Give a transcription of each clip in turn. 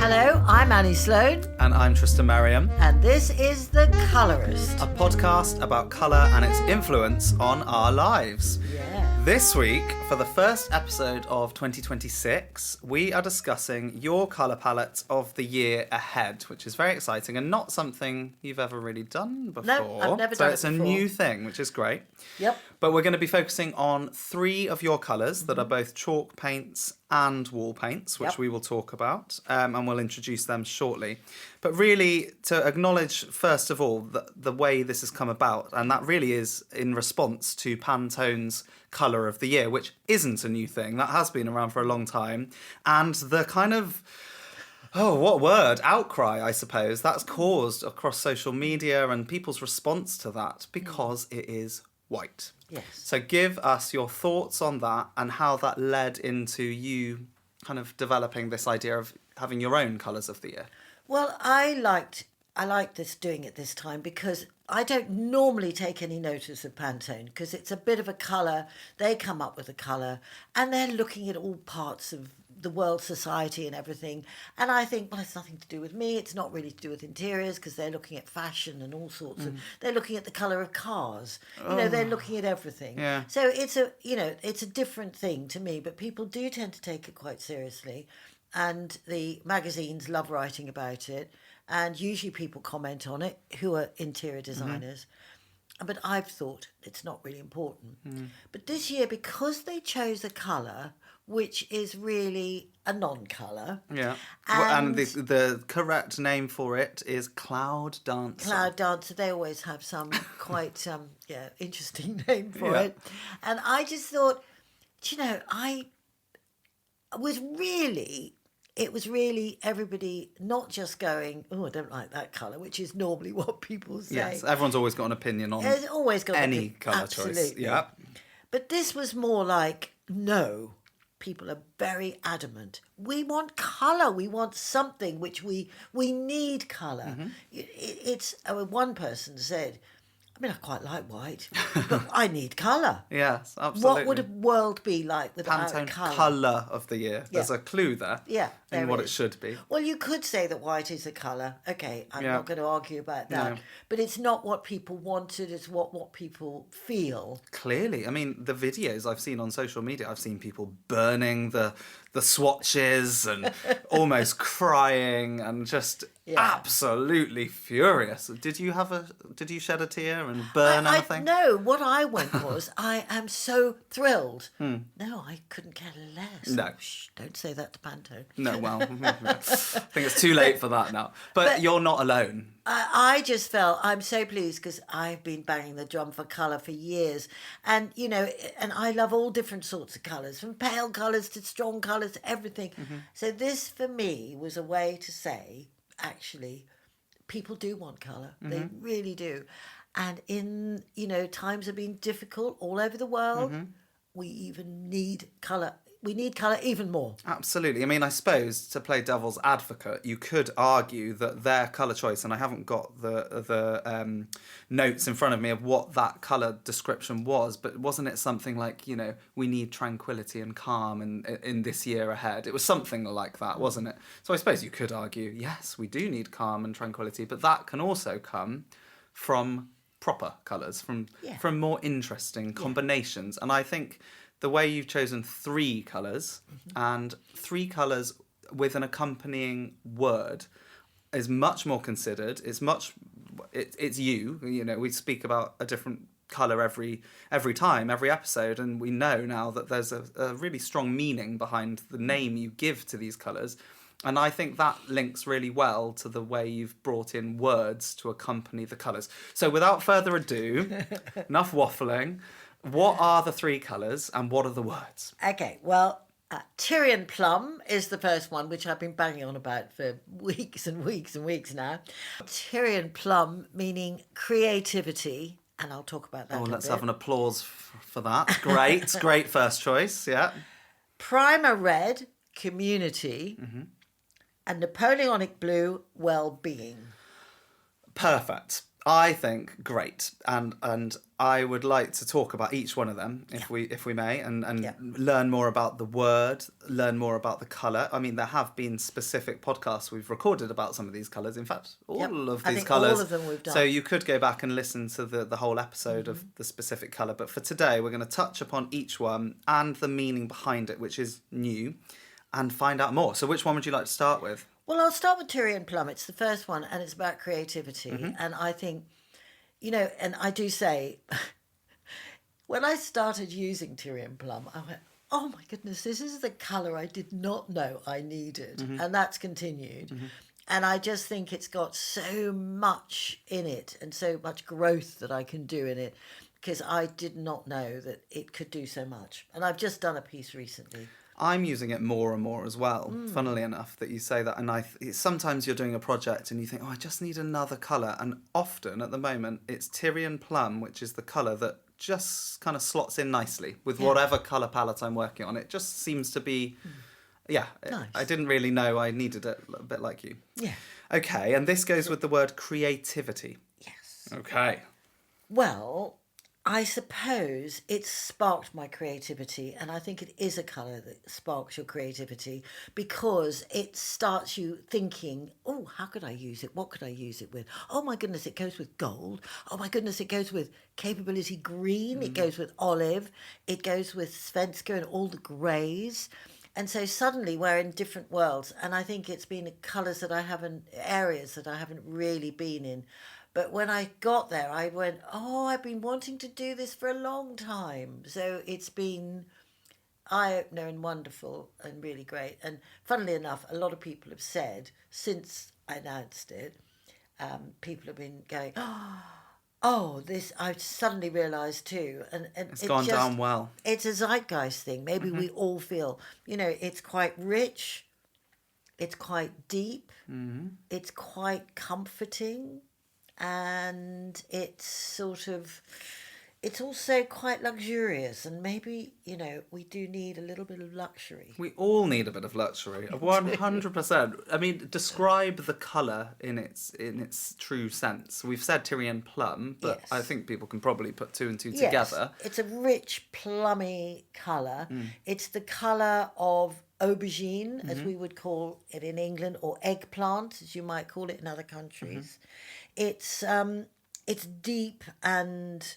Hello, I'm Annie Sloan. And I'm Tristan Merriam. And this is The Colourist. A podcast about colour and its influence on our lives. Yeah. This week, for the first episode of 2026, we are discussing your colour palette of the year ahead, which is very exciting and not something you've ever really done before. No, I've never done it before. So it's a new thing, which is great. Yep. But we're going to be focusing on 3 of your colours that are both chalk paints and wall paints, which we will talk about, and we'll introduce them shortly. But really, to acknowledge, first of all, the way this has come about, and that really is in response to Pantone's colour of the year, which isn't a new thing. That has been around for a long time. And the kind of, outcry, I suppose, that's caused across social media and people's response to that, because it is white. Yes. So give us your thoughts on that and how that led into you kind of developing this idea of having your own colours of the year. Well, I liked doing it this time because I don't normally take any notice of Pantone because it's a bit of a colour. They come up with a colour and they're looking at all parts of the world, society and everything. And I think, well, it's nothing to do with me. It's not really to do with interiors because they're looking at fashion and all sorts of, they're looking at the colour of cars. You know, they're looking at everything. Yeah. So it's a different thing to me, but people do tend to take it quite seriously. And the magazines love writing about it. And usually people comment on it who are interior designers. But I've thought it's not really important. But this year, because they chose a colour which is really a non-colour. Yeah. And the correct name for it is Cloud Dancer. Cloud Dancer. They always have some quite interesting name for it. And I just thought, it was really everybody not just going, oh, I don't like that colour, which is normally what people say. Yes, everyone's always got an opinion on There's always got any colour choice. Yeah. But this was more like, no, people are very adamant. We want colour. We want something which we need colour. One person said, I mean, I quite like white, but I need colour. Yes, absolutely. What would a world be like without Pantone colour? colour of the year. There's a clue there. Yeah, in what it should be. Well, you could say that white is a colour. Okay, I'm not going to argue about that. No. But it's not what people wanted. It's what people feel. Clearly. I mean, the videos I've seen on social media, I've seen people burning the swatches and almost crying and just absolutely furious. Did you shed a tear and burn anything? No, what I went was, I am so thrilled. No, I couldn't care less. No. Shh, don't say that to Pantone. No, well, I think it's too late for that now. But you're not alone. I just felt, I'm so pleased because I've been banging the drum for colour for years. And, and I love all different sorts of colours, from pale colours to strong colours to everything. So this, for me, was a way to say, actually, people do want colour. They really do. And in, times have been difficult all over the world. We even need colour. We need colour even more. Absolutely. I mean, I suppose, to play devil's advocate, you could argue that their colour choice, and I haven't got the notes in front of me of what that colour description was, but wasn't it something like, we need tranquility and calm in this year ahead? It was something like that, wasn't it? So I suppose you could argue, yes, we do need calm and tranquility, but that can also come from proper colours, from more interesting combinations. And I think the way you've chosen 3 colours and 3 colours with an accompanying word is much more considered. It's you. We speak about a different colour every time, every episode, and we know now that there's a really strong meaning behind the name you give to these colours. And I think that links really well to the way you've brought in words to accompany the colours. So without further ado, enough waffling. What are the 3 colours and what are the words? Okay, well, Tyrian Plum is the first one, which I've been banging on about for weeks and weeks and weeks now. Tyrian Plum meaning creativity, and I'll talk about that. Let's have an applause for that. Great first choice, yeah. Primer Red, community, and Napoleonic Blue, well-being. Perfect. I think great, and I would like to talk about each one of them if we may, and learn more about the word, learn more about the colour. I mean, there have been specific podcasts we've recorded about some of these colours. In fact, all of these colours. All of them we've done. So you could go back and listen to the whole episode of the specific colour. But for today, we're going to touch upon each one and the meaning behind it, which is new, and find out more. So which one would you like to start with? Well, I'll start with Tyrian Plum. It's the first one, and it's about creativity. And I think, and I do say, when I started using Tyrian Plum, I went, oh my goodness, this is the colour I did not know I needed. And that's continued. And I just think it's got so much in it and so much growth that I can do in it, because I did not know that it could do so much. And I've just done a piece recently. I'm using it more and more as well, funnily enough, that you say that. And sometimes you're doing a project and you think, oh, I just need another colour. And often, at the moment, it's Tyrian Plum, which is the colour that just kind of slots in nicely with whatever colour palette I'm working on. It just seems to be, nice. I didn't really know I needed it, a bit like you. Yeah. Okay, and this goes with the word creativity. Yes. Okay. Well, I suppose it sparked my creativity, and I think it is a colour that sparks your creativity, because it starts you thinking, oh, how could I use it? What could I use it with? Oh my goodness, it goes with gold. Oh my goodness, it goes with capability green. It goes with olive. It goes with Svenska and all the greys. And so suddenly we're in different worlds, and I think it's been areas that I haven't really been in. But when I got there, I went, oh, I've been wanting to do this for a long time. So it's been eye-opener and wonderful and really great. And funnily enough, a lot of people have said, since I announced it, people have been going, oh, this, I've suddenly realised too. And it's gone down well. It's a zeitgeist thing. Maybe we all feel, it's quite rich. It's quite deep. It's quite comforting. And it's also quite luxurious, and maybe, we do need a little bit of luxury. We all need a bit of luxury, 100%. I mean, describe the colour in its true sense. We've said Tyrian Plum, but yes. I think people can probably put two and two together. It's a rich, plummy colour. It's the colour of aubergine, as we would call it in England, or eggplant, as you might call it in other countries. It's deep, and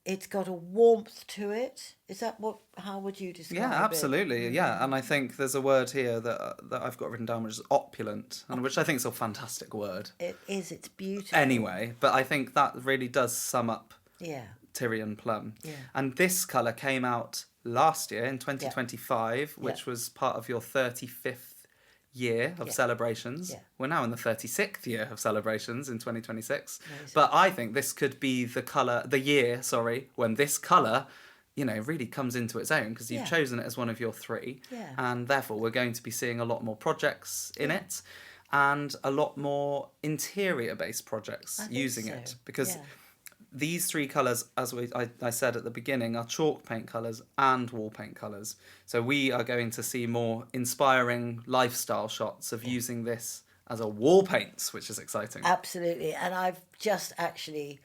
it's got a warmth to it. Is that how would you describe it? Yeah, absolutely. Yeah, and I think there's a word here that I've got written down, which is opulent, and which I think is a fantastic word. It is. It's beautiful. Anyway, but I think that really does sum up Tyrian Plum. Yeah. And this colour came out last year in 2025, which was part of your 35th year of celebrations. Yeah. We're now in the 36th year of celebrations in 2026. Amazing. But I think this could be the year, when this colour, really comes into its own, because you've chosen it as one of your three. Yeah. And therefore we're going to be seeing a lot more projects in it, and a lot more interior-based projects using it. Because these three colours, as I said at the beginning, are chalk paint colours and wall paint colours. So we are going to see more inspiring lifestyle shots of using this as a wall paint, which is exciting. Absolutely. And I've just actually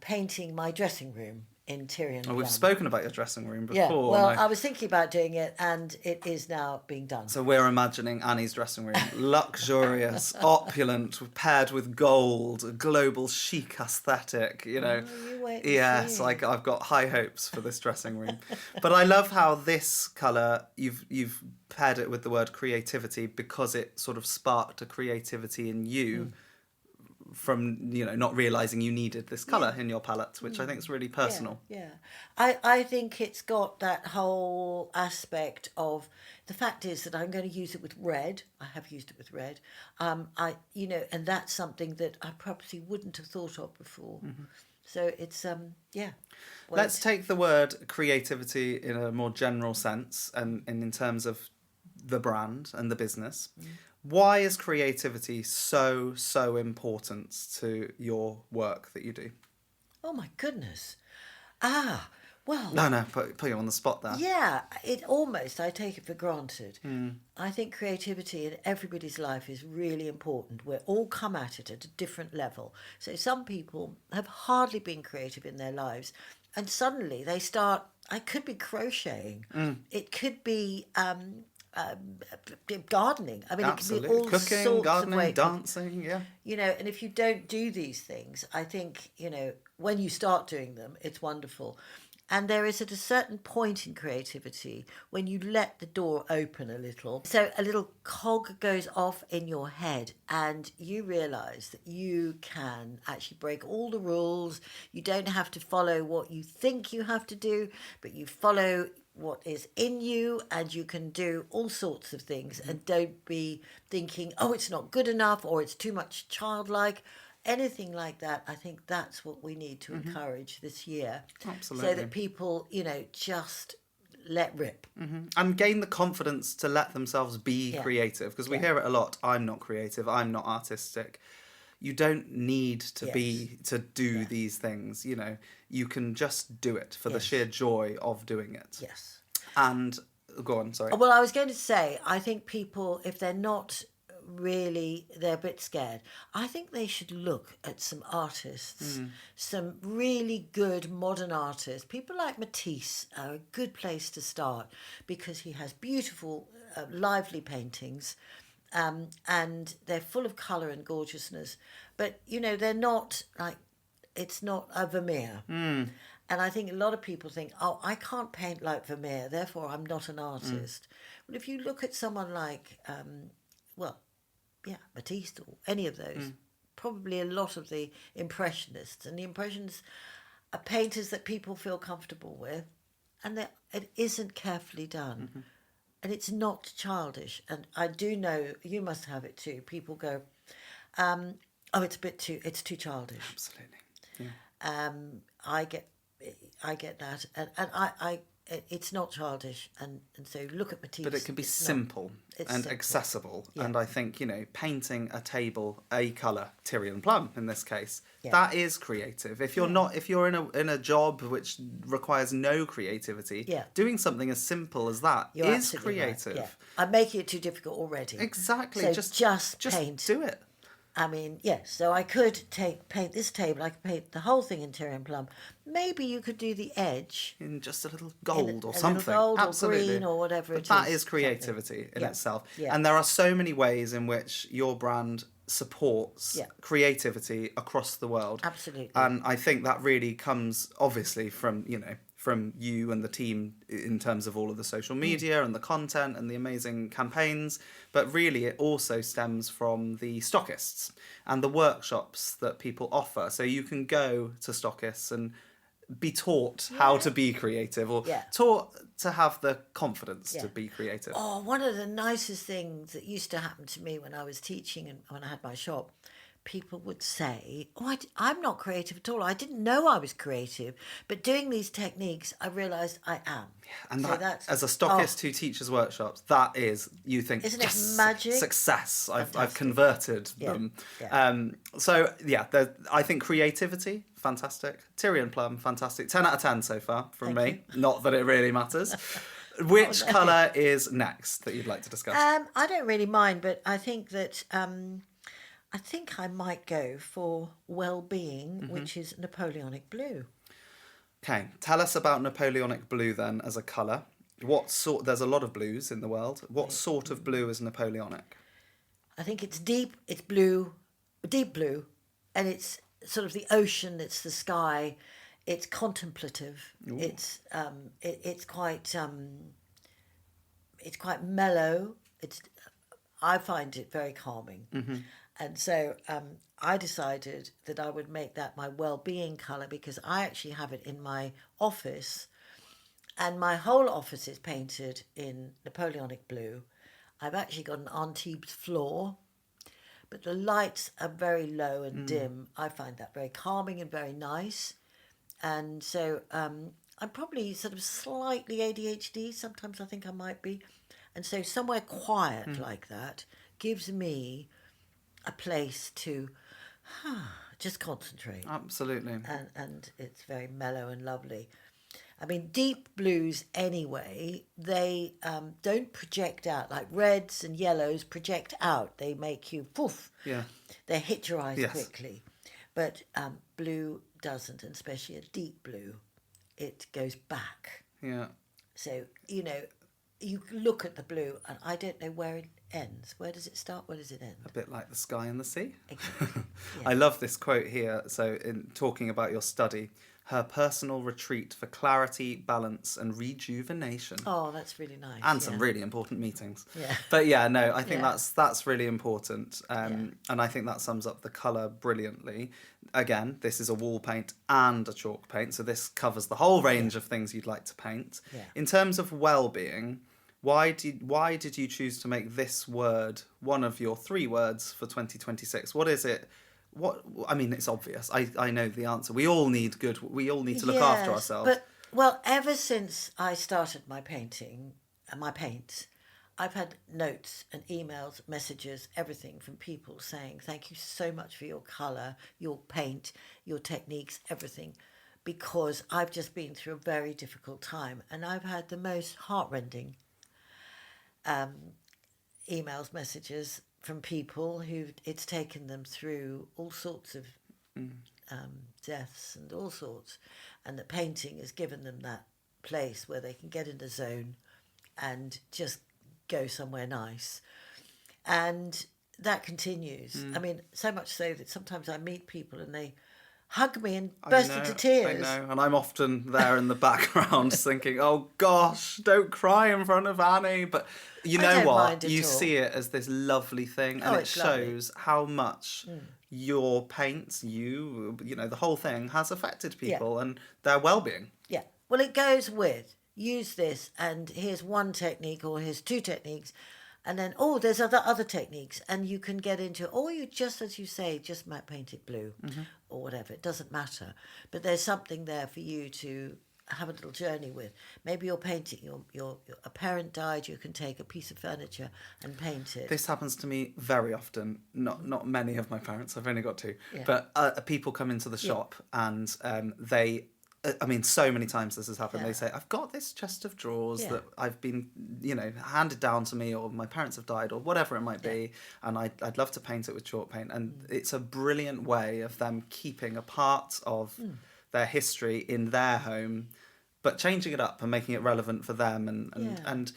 painting my dressing room in Tyrian Plum. We've spoken about your dressing room before. Yeah, well, I was thinking about doing it, and it is now being done. So we're imagining Annie's dressing room, luxurious, opulent, paired with gold, a global chic aesthetic, You wait Yes, I've got high hopes for this dressing room. But I love how this colour, you've paired it with the word creativity, because it sort of sparked a creativity in you. From not realising you needed this colour in your palette, which I think is really personal. Yeah. I think it's got that whole aspect of, the fact is that I'm going to use it with red. I have used it with red. And that's something that I probably wouldn't have thought of before. So it's Let's take the word creativity in a more general sense, and in terms of the brand and the business. Why is creativity so important to your work that you do? Oh my goodness. Well, No, put you on the spot there. yeah, I take it for granted. I think creativity in everybody's life is really important. We're all come at it at a different level. So some people have hardly been creative in their lives, and suddenly they start. I could be crocheting. It could be gardening. I mean, it could be Absolutely. all Cooking, sorts gardening, of ways. dancing, yeah. And if you don't do these things, I think, when you start doing them, it's wonderful. And there is at a certain point in creativity when you let the door open a little. So a little cog goes off in your head and you realize that you can actually break all the rules. You don't have to follow what you think you have to do, but you follow what is in you, and you can do all sorts of things and don't be thinking, oh, it's not good enough or it's too much childlike. Anything like that. I think that's what we need to encourage this year. Absolutely. So that people, just let rip. And gain the confidence to let themselves be creative, because we hear it a lot. I'm not creative, I'm not artistic. You don't need to do these things, you can just do it for the sheer joy of doing it. Yes. And go on, sorry. Well, I was going to say, I think people, if they're not really, they're a bit scared, I think they should look at some artists, some really good modern artists. People like Matisse are a good place to start, because he has beautiful, lively paintings, and they're full of colour and gorgeousness. But, they're not like, it's not a Vermeer. And I think a lot of people think, oh, I can't paint like Vermeer, therefore I'm not an artist. Well, if you look at someone like, Matisse or any of those, probably a lot of the Impressionists. And the Impressionists are painters that people feel comfortable with, and it isn't carefully done. And it's not childish. And I do know, you must have it too, people go, it's too childish. Absolutely. Yeah. I get that, and it's not childish, and so look at Matisse. But it can be simple and accessible, and I think painting a table a colour, Tyrian plum in this case, that is creative. If you're in a job which requires no creativity, doing something as simple as that is creative. Right. I'm making it too difficult already. Exactly. So just paint. Do it. I mean, yes, so I could paint this table, I could paint the whole thing in Tyrian plum. Maybe you could do the edge in just a little gold or a something. Little gold Absolutely. Or green or whatever it is. That is creativity in itself. Yeah. And there are so many ways in which your brand supports creativity across the world. Absolutely. And I think that really comes obviously from you and the team in terms of all of the social media and the content and the amazing campaigns, but really it also stems from the stockists and the workshops that people offer. So you can go to stockists and be taught how to be creative, or taught to have the confidence to be creative. Oh, one of the nicest things that used to happen to me when I was teaching and when I had my shop, people would say, oh, I'm not creative at all. I didn't know I was creative. But doing these techniques, I realised I am. And so that's as a stockist who teaches workshops, that is, you think, isn't it magic? Success. I've converted them. Yeah. I think creativity, fantastic. Tyrian plum, fantastic. 10 out of 10 so far from me. Not that it really matters. Which colour is next that you'd like to discuss? I don't really mind, but I think that... I think I might go for well-being, which is Napoleonic blue. Okay, tell us about Napoleonic blue then as a colour. There's a lot of blues in the world. What sort of blue is Napoleonic? I think it's deep blue, and it's sort of the ocean, it's the sky, it's contemplative. Ooh. It's quite mellow. I find it very calming. And so I decided that I would make that my well-being colour, because I actually have it in my office, and my whole office is painted in Napoleonic blue. I've actually got an Antibes floor, but the lights are very low and dim. I find that very calming and very nice. And so I'm probably sort of slightly ADHD. Sometimes I think I might be. And so somewhere quiet like that gives me a place to just concentrate. Absolutely. And it's very mellow and lovely. I mean, deep blues anyway, they don't project out. Like reds and yellows project out. They make you poof. Yeah. They hit your eyes Yes. quickly. But blue doesn't, and especially a deep blue, it goes back. Yeah. So, you know, you look at the blue and I don't know where it ends. Where does it start? Where does it end? A bit like the sky and the sea. Exactly. Yeah. I love this quote here. So, in talking about your study, her personal retreat for clarity, balance, and rejuvenation. Oh, that's really nice. And some really important meetings. Yeah. But yeah, no, I think Yeah. that's really important. And I think that sums up the colour brilliantly. Again, this is a wall paint and a chalk paint, so this covers the whole range of things you'd like to paint. Yeah. In terms of well-being, why did you choose to make this word one of your 3 words for 2026? What is it? I mean, it's obvious. I know the answer. We all need to look after ourselves. But, well, ever since I started my painting, my paints, I've had notes and emails, messages, everything from people saying, thank you so much for your colour, your paint, your techniques, everything, because I've just been through a very difficult time and I've had the most heartrending emails, messages from people who it's taken them through all sorts of deaths and all sorts, and the painting has given them that place where they can get in the zone and just go somewhere nice. And that continues. I mean, so much so that sometimes I meet people and they hug me and burst into tears. I know, and I'm often there in the background thinking, oh gosh, don't cry in front of Annie. But you know what? You see it as this lovely thing, and it shows how much your paints, you know, the whole thing has affected people and their well-being. Yeah. Well, it goes with, use this, and here's one technique, or here's 2 techniques, and then, there's other techniques, and you can get into, or you just, as you say, just might paint it blue, or whatever. It doesn't matter. But there's something there for you to have a little journey with. Maybe you're painting, a parent died, you can take a piece of furniture and paint it. This happens to me very often. Not many of my parents, I've only got 2. Yeah. But people come into the shop and they... I mean, so many times this has happened. Yeah. They say, I've got this chest of drawers that I've been, you know, handed down to me, or my parents have died, or whatever it might be, and I'd love to paint it with chalk paint. And it's a brilliant way of them keeping a part of their history in their home, but changing it up and making it relevant for them. And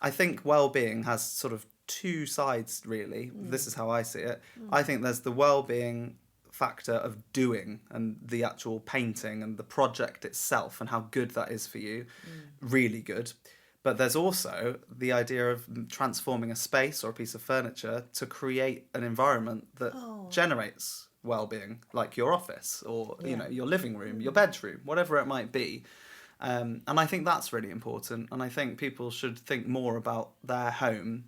I think well-being has sort of 2 sides, really. This is how I see it. I think there's the well-being factor of doing and the actual painting and the project itself and how good that is for you, really good. But there's also the idea of transforming a space or a piece of furniture to create an environment that generates well-being, like your office or you know, your living room, your bedroom, whatever it might be. And I think that's really important, and I think people should think more about their home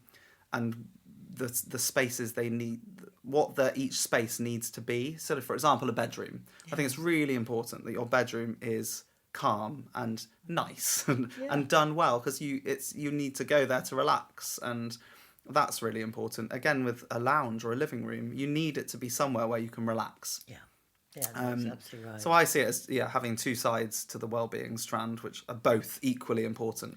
and the spaces they need, what each space needs to be. So, for example, a bedroom. I think it's really important that your bedroom is calm and nice and done well, because you need to go there to relax, and that's really important. Again, with a lounge or a living room, you need it to be somewhere where you can relax. Yeah, that's absolutely right. So I see it as having 2 sides to the well-being strand, which are both equally important.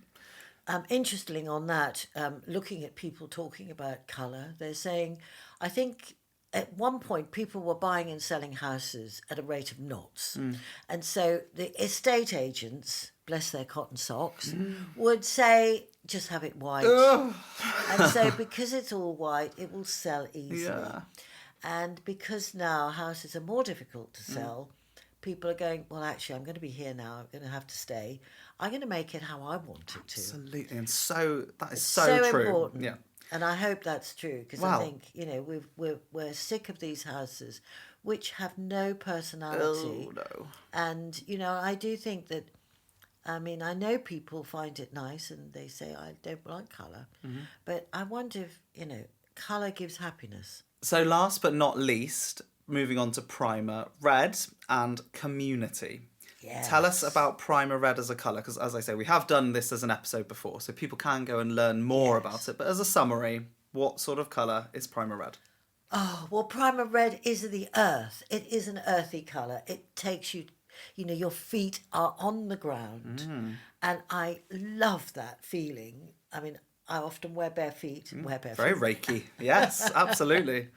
Interestingly on that, looking at people talking about colour, they're saying, I think at one point people were buying and selling houses at a rate of knots. And so the estate agents, bless their cotton socks, would say, just have it white. And so because it's all white, it will sell easily. Yeah. And because now houses are more difficult to sell, people are going, well, actually, I'm going to be here now. I'm going to have to stay. I'm going to make it how I want it to. Absolutely. And so that is so true. Important. Yeah. And I hope that's true, because I think, you know, we're sick of these houses which have no personality. Oh, no. And, you know, I do think that, I mean, I know people find it nice and they say, I don't like colour. But I wonder if, you know, colour gives happiness. So last but not least, moving on to primer red and community. Yes. Tell us about primer red as a colour, because as I say, we have done this as an episode before, so people can go and learn more about it. But as a summary, what sort of colour is primer red? Oh, well, primer red is the earth. It is an earthy colour. It takes you your feet are on the ground. And I love that feeling. I mean, I often wear bare feet. Very Reiki. Yes, absolutely.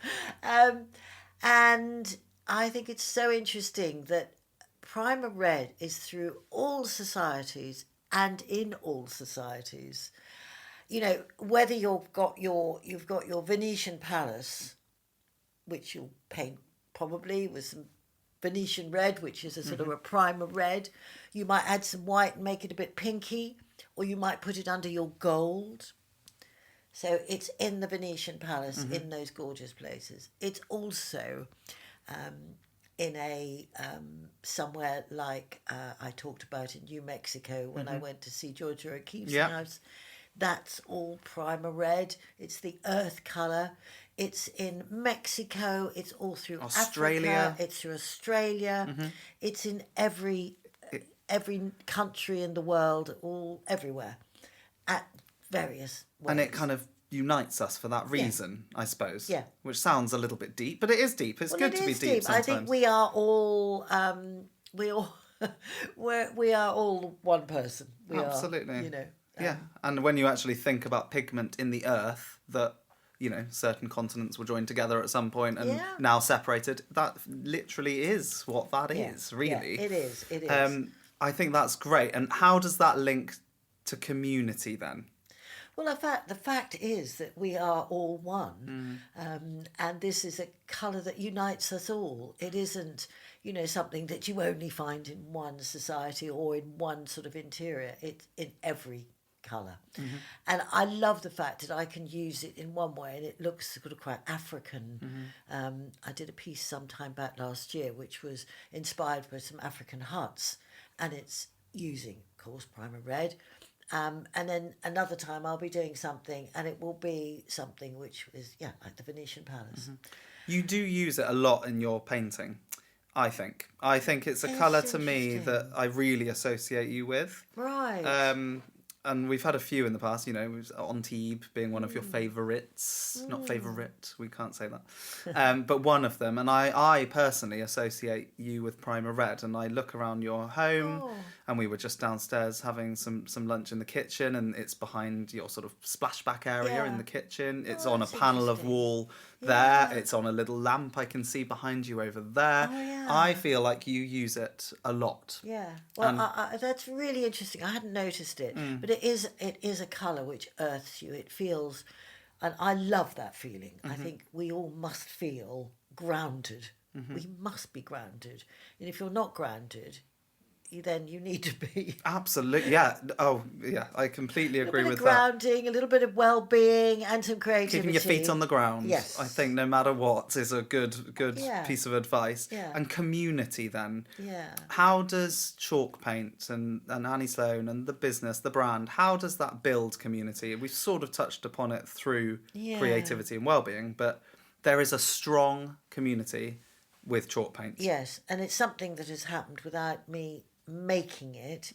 And I think it's so interesting that primer red is through all societies and in all societies. Whether you've got your Venetian palace, which you'll paint probably with some Venetian red, which is a sort of a primer red. You might add some white and make it a bit pinky, or you might put it under your gold. So it's in the Venetian palace, in those gorgeous places. It's also in a somewhere like I talked about in New Mexico when I went to see Georgia O'Keeffe's house. That's all primer red. It's the earth colour. It's in Mexico. It's all through Australia. Africa. It's through Australia. It's in every country in the world, everywhere, at various ways. And it kind of unites us for that reason, I suppose. Yeah. Which sounds a little bit deep, but it is deep. It's good to be deep sometimes. I think we are all we are all one person. Absolutely. Are, yeah, and when you actually think about pigment in the earth, that certain continents were joined together at some point and now separated, that literally is what that is, really. Yeah, it is. I think that's great. And how does that link to community then? Well, the fact is that we are all one, and this is a colour that unites us all. It isn't, something that you only find in one society or in one sort of interior. It's in every colour. And I love the fact that I can use it in one way and it looks sort of quite African. I did a piece some time back last year which was inspired by some African huts, and it's using, of course, primer red. And then another time I'll be doing something and it will be something which is, like the Venetian Palace. You do use it a lot in your painting, I think. I think it's a colour to me that I really associate you with. Right. And we've had a few in the past, Antibes being one of your favourites. Not favourite, we can't say that. But one of them. And I personally associate you with primer red. And I look around your home, and we were just downstairs having some lunch in the kitchen, and it's behind your sort of splashback area in the kitchen. It's on a panel of wall there. It's on a little lamp I can see behind you over there. I feel like you use it a lot. Yeah. Well, that's really interesting. I hadn't noticed it. But it is a colour which earths you. It feels, and I love that feeling. I think we all must feel grounded. We must be grounded. And if you're not grounded, then you need to be. Absolutely, yeah. Oh, yeah, I completely agree with that. Grounding, a little bit of well-being, and some creativity. Keeping your feet on the ground. Yes. I think no matter what is a good piece of advice. Yeah. And community then. Yeah. How does chalk paint and Annie Sloan and the business, the brand, how does that build community? We've sort of touched upon it through creativity and well-being, but there is a strong community with chalk paint. Yes, and it's something that has happened without me making it.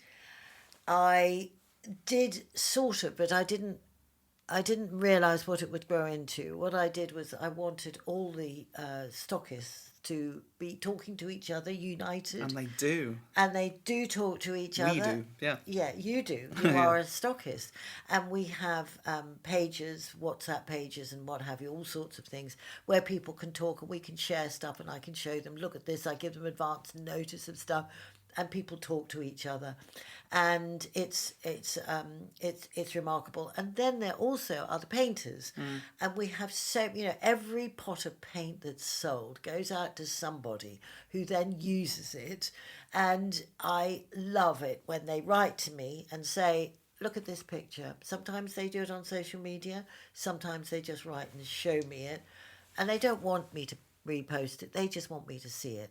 I did sort of, but I didn't realise what it would grow into. What I did was I wanted all the stockists to be talking to each other, united. And they do. And they do talk to each other. We do, yeah. Yeah, you do. You are a stockist. And we have pages, WhatsApp pages and what have you, all sorts of things where people can talk and we can share stuff and I can show them, look at this, I give them advance notice of stuff. And people talk to each other, and it's remarkable. And then there also are the painters, and we have every pot of paint that's sold goes out to somebody who then uses it, and I love it when they write to me and say, look at this picture. Sometimes they do it on social media, sometimes they just write and show me it, and they don't want me to repost it. They just want me to see it.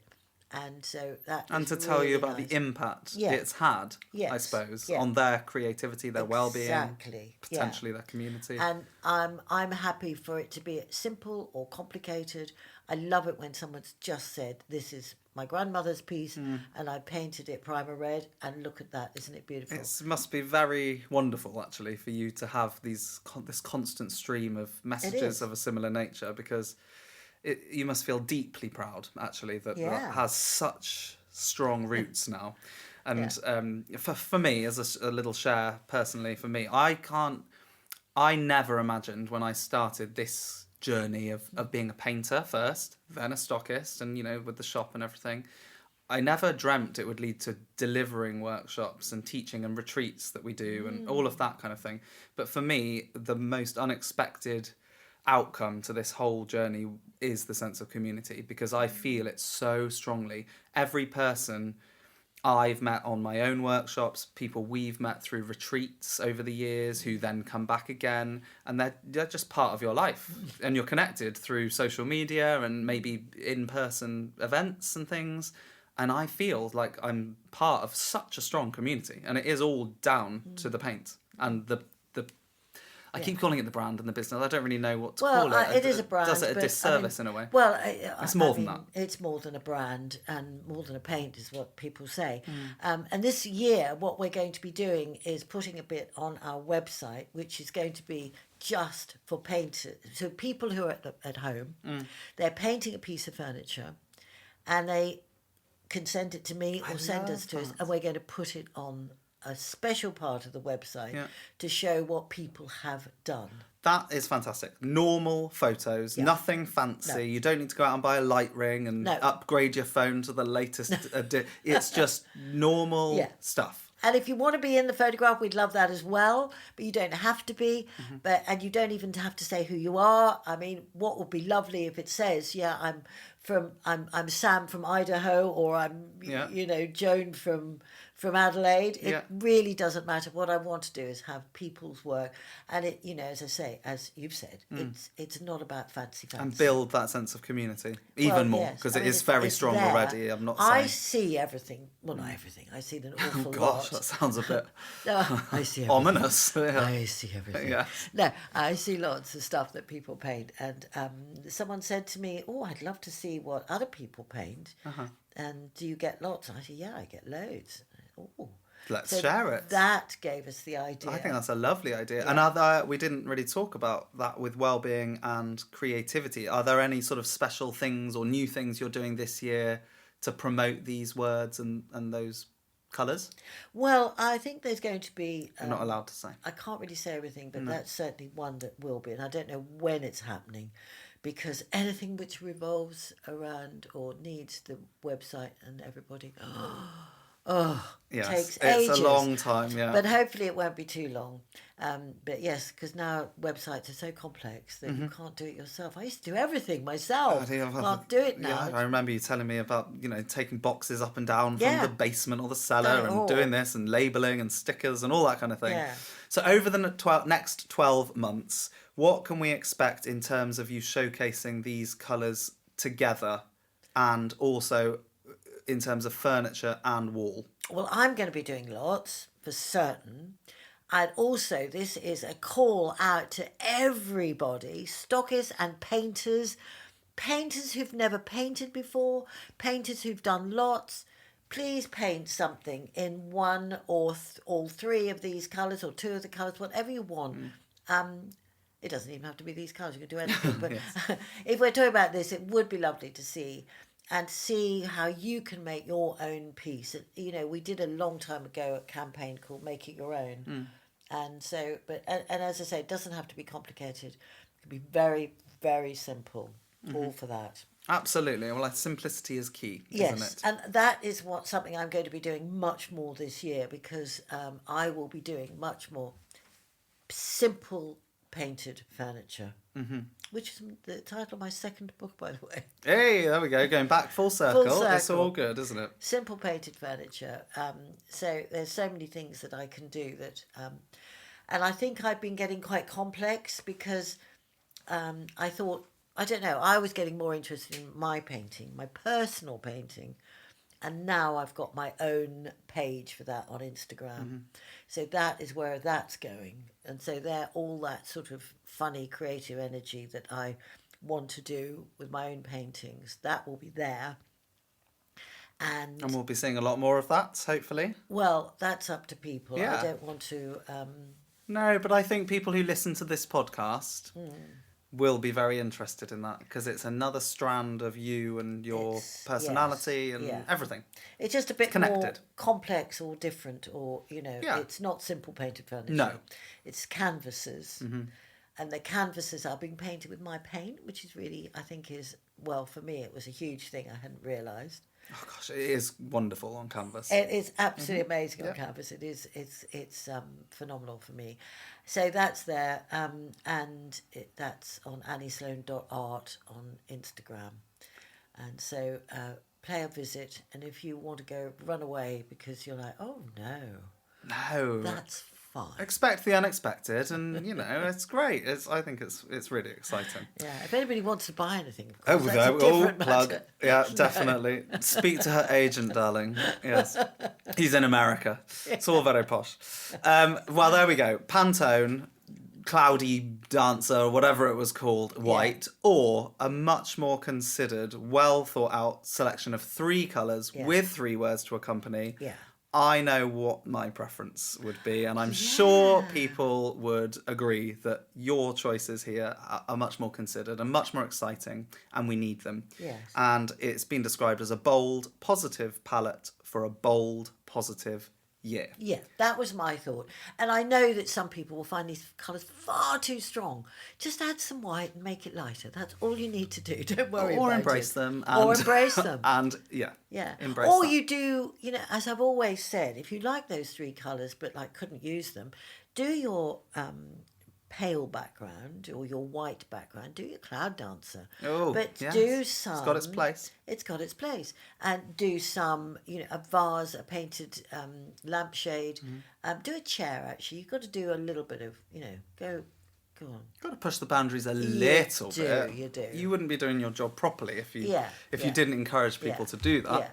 And so that and to tell you about the impact it's had, I suppose, on their creativity, their well-being, potentially their community. And I'm happy for it to be simple or complicated. I love it when someone's just said, this is my grandmother's piece and I painted it primer red, and look at that, isn't it beautiful? It must be very wonderful, actually, for you to have this constant stream of messages of a similar nature, because you must feel deeply proud, actually, that has such strong roots now. And Yeah. for me, as a little share personally, for me, I never imagined when I started this journey of being a painter first, then a stockist, and, you know, with the shop and everything. I never dreamt it would lead to delivering workshops and teaching and retreats that we do and all of that kind of thing. But for me, the most unexpected outcome to this whole journey is the sense of community, because I feel it so strongly. Every person I've met on my own workshops, people we've met through retreats over the years who then come back again, and they're just part of your life, and you're connected through social media and maybe in-person events and things. And I feel like I'm part of such a strong community, and it is all down to the paint and the. I keep calling it the brand and the business. I don't really know what to call it. It is a brand. Does it a but, disservice in a way? Well, It's more than that. It's more than a brand and more than a paint is what people say. And this year, what we're going to be doing is putting a bit on our website, which is going to be just for painters. So people who are at home, they're painting a piece of furniture and they can send it to me or send us to us, and we're going to put it on a special part of the website to show what people have done. That is fantastic. Normal photos, nothing fancy. No. You don't need to go out and buy a light ring and upgrade your phone to the latest. It's just normal stuff. And if you want to be in the photograph, we'd love that as well. But you don't have to be. And you don't even have to say who you are. I mean, what would be lovely if it says, I'm Sam from Idaho, or I'm Joan from Adelaide. It really doesn't matter. What I want to do is have people's work, and it, as I say, as you've said, it's not about fancy. And build that sense of community even more, because it is very strong there already. I'm not saying I see everything. Well, not everything. I see an awful lot. Gosh, that sounds a bit I see everything. ominous. I see everything. Yeah. No, I see lots of stuff that people paint, and someone said to me, "Oh, I'd love to see what other people paint." And do you get lots? I said, "Yeah, I get loads." Oh. Let's share it. That gave us the idea. I think that's a lovely idea. Yeah. And we didn't really talk about that with well-being and creativity. Are there any sort of special things or new things you're doing this year to promote these words and those colours? Well, I think there's going to be... You're not allowed to say. I can't really say everything, but that's certainly one that will be. And I don't know when it's happening, because anything which revolves around or needs the website and everybody... takes ages. It's a long time, But hopefully it won't be too long. But yes, because now websites are so complex that you can't do it yourself. I used to do everything myself. Can't do it now. Yeah, I remember you telling me about, taking boxes up and down from the basement or the cellar and doing this and labelling and stickers and all that kind of thing. Yeah. So over the next 12 months, what can we expect in terms of you showcasing these colours together, and also in terms of furniture and wall? Well, I'm going to be doing lots, for certain. And also, this is a call out to everybody, stockists and painters who've never painted before, painters who've done lots. Please paint something in one or all three of these colours, or two of the colours, whatever you want. It doesn't even have to be these colours, you can do anything. But if we're talking about this, it would be lovely to see how you can make your own piece. We did a long time ago a campaign called Make It Your Own. And so, and as I say, it doesn't have to be complicated. It can be very, very simple. All for that. Absolutely. Well, simplicity is key, isn't it? And that is something I'm going to be doing much more this year, because I will be doing much more simple painted furniture. Which is the title of my second book, by the way. Hey, there we go, going back full circle. It's all good, isn't it? Simple painted furniture. So there's so many things that I can do that, and I think I've been getting quite complex, because I thought, I don't know, I was getting more interested in my painting, my personal painting, and now I've got my own page for that on Instagram. So that is where that's going. And so all that sort of funny, creative energy that I want to do with my own paintings, that will be there. And we'll be seeing a lot more of that, hopefully. Well, that's up to people. I don't want to... No, but I think people who listen to this podcast will be very interested in that because it's another strand of you and your personality and everything. It's just a bit connected. more complex or different, or it's not simple painted furniture. No. It's canvases. And the canvases are being painted with my paint, which is really, I think for me, it was a huge thing I hadn't realised. Oh gosh, it is wonderful on canvas. It is absolutely amazing on canvas. It's phenomenal for me. So that's there, and that's on anniesloan.art on Instagram. And so pay a visit, and if you want to go, run away because you're like, oh no, that's fine. Expect the unexpected, and it's great. I think it's really exciting. Yeah, if anybody wants to buy anything, of course, that's a different plug. matter. Yeah, definitely. Speak to her agent, darling. Yes, he's in America. It's all very posh. Well, there we go. Pantone, Cloudy Dancer, or whatever it was called, white, or a much more considered, well thought out selection of 3 colours with 3 words to accompany. Yeah. I know what my preference would be, and I'm sure people would agree that your choices here are much more considered and much more exciting, and we need them. Yes. And it's been described as a bold, positive palette for a bold, positive year. Yeah, that was my thought. And I know that some people will find these colours far too strong. Just add some white and make it lighter. That's all you need to do. Don't worry about it. Or embrace them. Or embrace them. And, embrace Or that. you do, as I've always said, if you like those 3 colours but couldn't use them, do your pale background or your white background, do your Cloud Dancer. Oh, but yes. do some... It's got its place. It's got its place. And do some, a vase, a painted lampshade. Do a chair, actually. You've got to do a little bit of, go on. Got to push the boundaries a little bit. You do. You wouldn't be doing your job properly if you you didn't encourage people to do that. Yeah.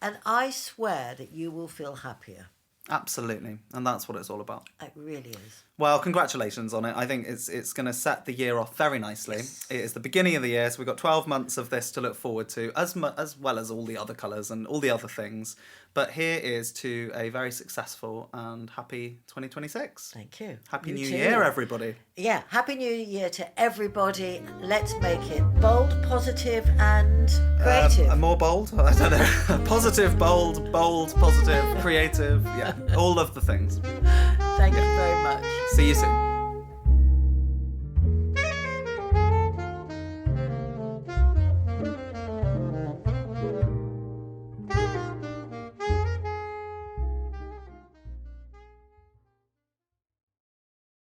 And I swear that you will feel happier. Absolutely. And that's what it's all about. It really is. Well, congratulations on it. I think it's going to set the year off very nicely. Yes. It is the beginning of the year, so we've got 12 months of this to look forward to, as well as all the other colours and all the other things. But here is to a very successful and happy 2026. Thank you. Happy You New too. Year, everybody. Yeah, Happy New Year to everybody. Let's make it bold, positive and creative. More bold? I don't know. Positive, bold, positive, creative. Yeah, all of the things. Thank you very much. See you soon.